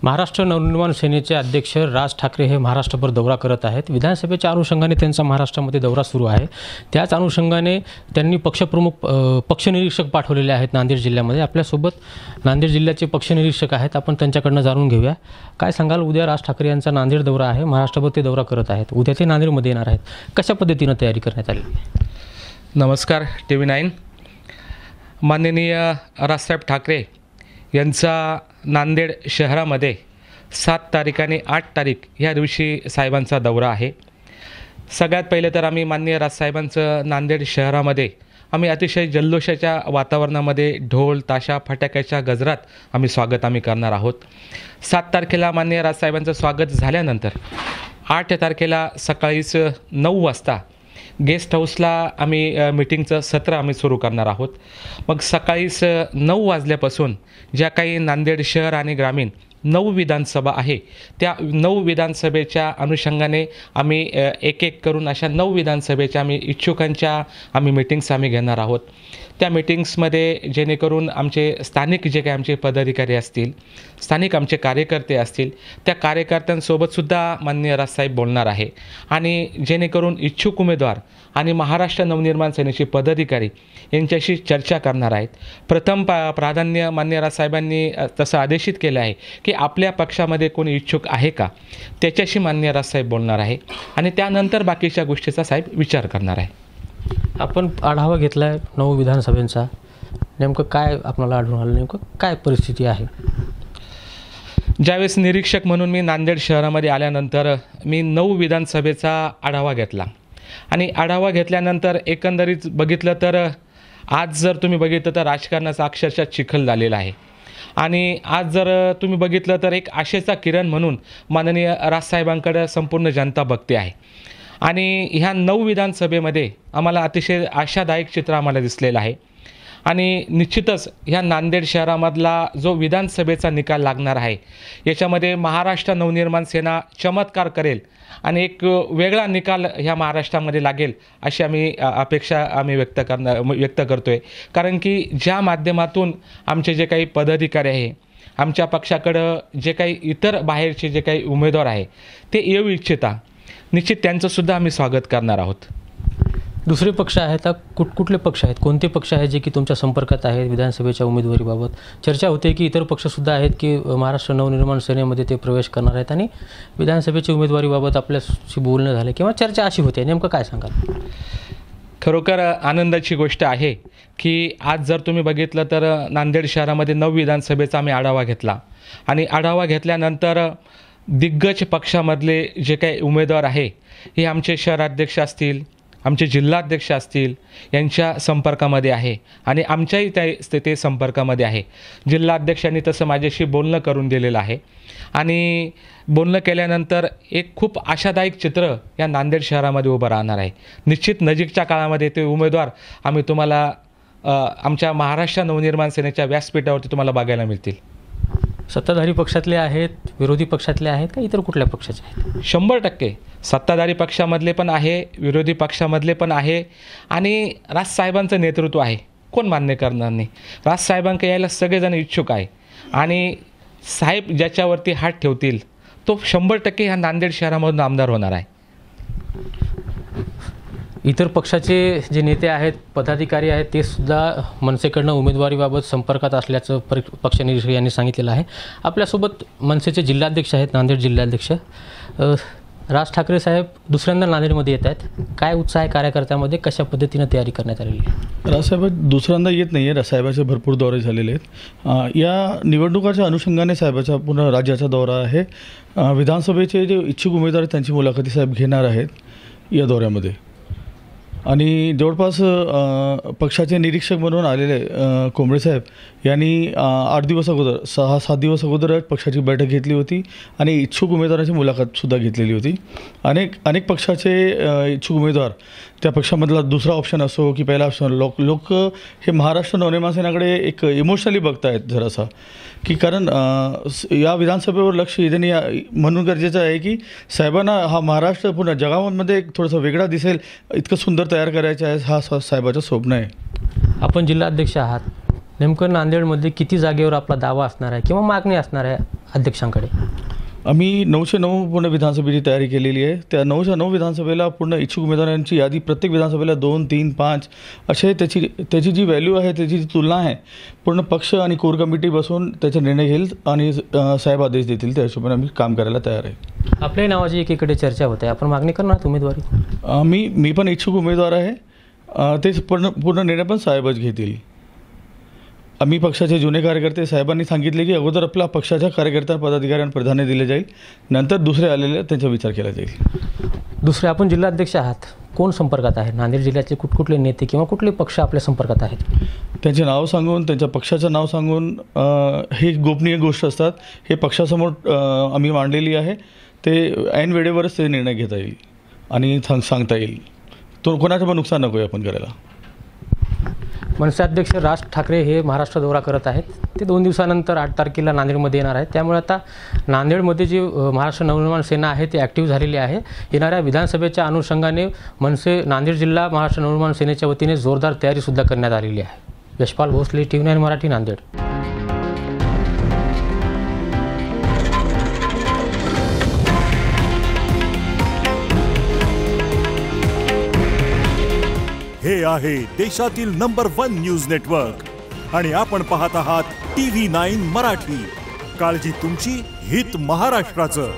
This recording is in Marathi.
महाराष्ट्र नवनिर्माण सेनेचे अध्यक्ष राज ठाकरे हे महाराष्ट्रभर दौरा करत आहेत। विधानसभेच्या अनुषंगाने त्यांचा महाराष्ट्रामध्ये दौरा सुरू आहे। त्याच अनुषंगाने त्यांनी पक्षप्रमुख पक्षनिरीक्षक पाठवलेले आहेत नांदेड जिल्ह्यामध्ये। आपल्यासोबत नांदेड जिल्ह्याचे पक्षनिरीक्षक आहेत, आपण त्यांच्याकडनं जाणून घेऊया। काय सांगाल, उद्या राज ठाकरे यांचा नांदेड दौरा आहे, महाराष्ट्रभर ते दौरा करत आहेत, उद्या ते नांदेडमध्ये येणार आहेत, कशा पद्धतीनं तयारी करण्यात आली? नमस्कार TV9। माननीय राजसाहेब ठाकरे यांचा नांदेड शहरामध्ये 7 तारीख आणि 8 तारीख ह्या दिवशी साहेबांचा दौरा आहे। सगळ्यात पहिले तर आम्ही माननीय राजसाहेबांचं नांदेड शहरामध्ये आम्ही अतिशय जल्लोषाच्या वातावरणामध्ये ढोल ताशा फटाक्याच्या गजरात आम्ही स्वागत करणार आहोत। 7 तारखेला माननीय राजसाहेबांचं स्वागत झाल्यानंतर 8 तारखेला सकाळीच 9 वाजता गेस्ट हाऊसला आम्ही मीटिंगचं सत्र आम्ही सुरू करणार आहोत। मग सकाळीच 9 वाजल्यापासून ज्या काही नांदेड शहर आणि ग्रामीण 9 विधानसभा आहे, त्या 9 विधानसभेच्या अनुषंगाने आम्ही एक एक करून अशा 9 विधानसभेच्या आम्ही इच्छुकांच्या आम्ही मीटिंग्स आम्ही घेणार आहोत। त्या मीटिंग्समध्ये जेणेकरून आमचे स्थानिक जे काही आमचे पदाधिकारी असतील, स्थानिक आमचे कार्यकर्ते असतील, त्या कार्यकर्त्यांसोबतसुद्धा माननीय राजसाहेब बोलणार आहे आणि जेणेकरून इच्छुक उमेदवार आणि महाराष्ट्र नवनिर्माण सेनेचे पदाधिकारी यांच्याशी चर्चा करणार आहेत। प्रथम प्राधान्य माननीय राजसाहेबांनी तसं आदेशित केलं आहे की आपल्या पक्षामध्ये कोणी इच्छुक आहे का, त्याच्याशी माननीय राजसाहेब बोलणार आहे आणि त्यानंतर बाकीच्या गोष्टीचा साहेब विचार करणार आहे। आपण आढावा घेतला आहे 9 विधानसभेचा, नेमकं काय आपल्याला आढळून आलं, नेमकं काय परिस्थिती आहे? ज्यावेळेस निरीक्षक म्हणून मी नांदेड शहरामध्ये आल्यानंतर मी 9 विधानसभेचा आढावा घेतला आणि आढावा घेतल्यानंतर एकंदरीत बघितलं तर आज जर तुम्ही बघितलं तर राजकारणाचा अक्षरशः चिखल झालेला आहे आणि आज जर तुम्ही बघितलं तर एक आशेचा किरण म्हणून माननीय राजसाहेबांकडे संपूर्ण जनता बघते आहे आणि ह्या 9 विधानसभेमध्ये आम्हाला अतिशय आशादायक चित्र आम्हाला दिसलेलं आहे आणि निश्चितच ह्या नांदेड शहरामधला जो विधानसभेचा निकाल लागणार आहे याच्यामध्ये महाराष्ट्र नवनिर्माण सेना चमत्कार करेल आणि एक वेगळा निकाल ह्या महाराष्ट्रामध्ये लागेल अशी आम्ही अपेक्षा आम्ही व्यक्त करतोय। कारण की ज्या माध्यमातून आमचे जे काही पदाधिकारी आहे, आमच्या पक्षाकडं जे काही इतर बाहेरचे जे काही उमेदवार आहे ते येऊ इच्छिता, निश्चित त्यांचंसुद्धा आम्ही स्वागत करणार आहोत। दुसरे पक्ष आहेत, कुठले पक्ष आहेत, कोणते पक्ष आहेत जे की तुमच्या संपर्कात आहेत विधानसभेच्या उमेदवारीबाबत? चर्चा होते की इतर पक्षसुद्धा आहेत की महाराष्ट्र नवनिर्माण सेनेमध्ये ते प्रवेश करणार आहेत आणि विधानसभेच्या उमेदवारीबाबत आपल्याशी बोलणं झालं किंवा चर्चा अशी होते, नेमकं काय सांगाल? खरोखर आनंदाची गोष्ट आहे की आज जर तुम्ही बघितलं तर नांदेड शहरामध्ये 9 विधानसभेचा आम्ही आढावा घेतला आणि आढावा घेतल्यानंतर दिग्गज पक्षामधले जे काही उमेदवार आहे हे आमचे शहराध्यक्ष असतील, आमचे जिल्हाध्यक्ष असतील, यांच्या संपर्कामध्ये आहे आणि आमच्याही ते संपर्कामध्ये आहे। जिल्हाध्यक्षांनी तसं माझ्याशी बोलणं करून दिलेलं आहे आणि बोलणं केल्यानंतर एक खूप आशादायक चित्र या नांदेड शहरामध्ये उभं राहणार आहे। निश्चित नजीकच्या काळामध्ये ते उमेदवार आम्ही तुम्हाला आमच्या महाराष्ट्र नवनिर्माण सेनेच्या व्यासपीठावरती तुम्हाला बघायला मिळतील। सत्ताधारी पक्षातले आहेत, विरोधी पक्षातले आहेत का इतर कुठल्या पक्षाचे आहेत? 100% सत्ताधारी पक्षामधले पण आहे, विरोधी पक्षामधले पण आहे आणि राजसाहेबांचं नेतृत्व आहे, कोण मान्य करणार नाही? राजसाहेबांकडे यायला सगळेजण इच्छुक आहे आणि साहेब ज्याच्यावरती हात ठेवतील तो 100% ह्या नांदेड शहरामधून आमदार होणार आहे। इतर पक्षाचे जे नेते आहेत, पदाधिकारी आहेत, ते सुद्धा मनसेकडनं उमेदवारीबाबत संपर्कात असल्याचं पक्षनिरीक्षक यांनी सांगितलेलं आहे। आपल्यासोबत मनसेचे जिल्हाध्यक्ष आहेत, नांदेड जिल्हाध्यक्ष राज ठाकरे साहेब दुसऱ्यांदा नांदेडमध्ये येत आहेत, काय उत्साह आहे कार्यकर्त्यामध्ये, कशा पद्धतीनं तयारी करण्यात आलेली आहे? राजसाहेब दुसऱ्यांदा येत नाही आहे, साहेबाचे भरपूर दौरे झालेले आहेत। या निवडणुकाच्या अनुषंगाने साहेबाचा पूर्ण राज्याचा दौरा आहे। विधानसभेचे जे इच्छुक उमेदवार आहेत त्यांची मुलाखती साहेब घेणार आहेत या दौऱ्यामध्ये आणि जवळपास पक्षाचे निरीक्षक म्हणून आलेले कोंबडे साहेब यांनी 8 दिवस अगोदर 6-7 दिवस अगोदर पक्षाची बैठक घेतली होती आणि इच्छुक उमेदवारांची मुलाखतसुद्धा घेतलेली होती। अनेक पक्षाचे इच्छुक उमेदवार त्या पक्षामधला दुसरा ऑप्शन असो की पहिला ऑप्शन, लोक हे महाराष्ट्र नवनिर्माण सेनेकडे एक इमोशनली बघत आहेत जरासा, की कारण या विधानसभेवर लक्ष देणे म्हणून गरजेचं आहे की साहेबांना हा महाराष्ट्र पूर्ण जगामध्ये एक थोडंसं वेगळा दिसेल इतकं सुंदर तयार करायचं आहे, हा साहेबाचं स्वप्न आहे। आपण जिल्हाध्यक्ष आहात, नेमकं नांदेडमध्ये किती जागेवर आपला दावा असणार आहे किंवा मागणी असणार आहे अध्यक्षांकडे? आम्ही 909 पूर्ण विधानसभेची तयारी केलेली आहे. त्या 909 विधानसभेला पूर्ण इच्छुक उमेदवारांची यादी प्रत्येक विधानसभेला 2, 3, 5 असे त्याची जी व्हॅल्यू आहे, त्याची जी तुलना आहे, पूर्ण पक्ष आणि कोर कमिटी बसून त्याचा निर्णय घेईल आणि साहेब आदेश देतील त्या हिशोबाने आम्ही काम करायला तयार आहे. आपल्याही नावाची एकीकडे चर्चा होते, आपण मागणी करणार आहात उमेदवारी? मी पण इच्छुक उमेदवार आहे. ते पूर्ण निर्णय पण साहेबच घेतील. आम्ही पक्षाचे जुने कार्यकर्ते साहेबांनी सांगितले की अगोदर आपला पक्षाच्या कार्यकर्त्या पदाधिकाऱ्यांना प्राधान्य दिले जाईल, नंतर दुसरे आलेले त्यांचा विचार केला जाईल. दुसरे, आपण जिल्हाध्यक्ष आहात, कोण संपर्कात आहे? नांदेड जिल्ह्याचे कुठकुठले नेते किंवा कुठले पक्ष आपल्या संपर्कात आहेत? त्यांचे नाव सांगून, त्यांच्या पक्षाचं नाव सांगून ही गोपनीय गोष्ट असतात. हे पक्षासमोर आम्ही मांडलेली आहे. ते ऐन वेळेवरच ते निर्णय घेता येईल आणि सांगता येईल. तो कोणाचं पण नुकसान नको आहे आपण करायला. मनसे अध्यक्ष राज ठाकरे हे महाराष्ट्र दौरा करत आहेत. ते 2 दिवसानंतर 8 तारखेला नांदेडमध्ये येणार आहेत. त्यामुळे आता नांदेडमध्ये जी महाराष्ट्र नवनिर्माण सेना आहे ती ॲक्टिव्ह झालेली आहे. येणाऱ्या विधानसभेच्या अनुषंगाने मनसे नांदेड जिल्हा महाराष्ट्र नवनिर्माण सेनेच्या वतीने जोरदार तयारीसुद्धा करण्यात आलेली आहे. यशपाल भोसले, TV9 मराठी, नांदेड. हे आहे देशातील नंबर 1 न्यूज नेटवर्क आणि आपण पाहत आहात TV9 मराठी. काळजी तुमची, हित महाराष्ट्राचं.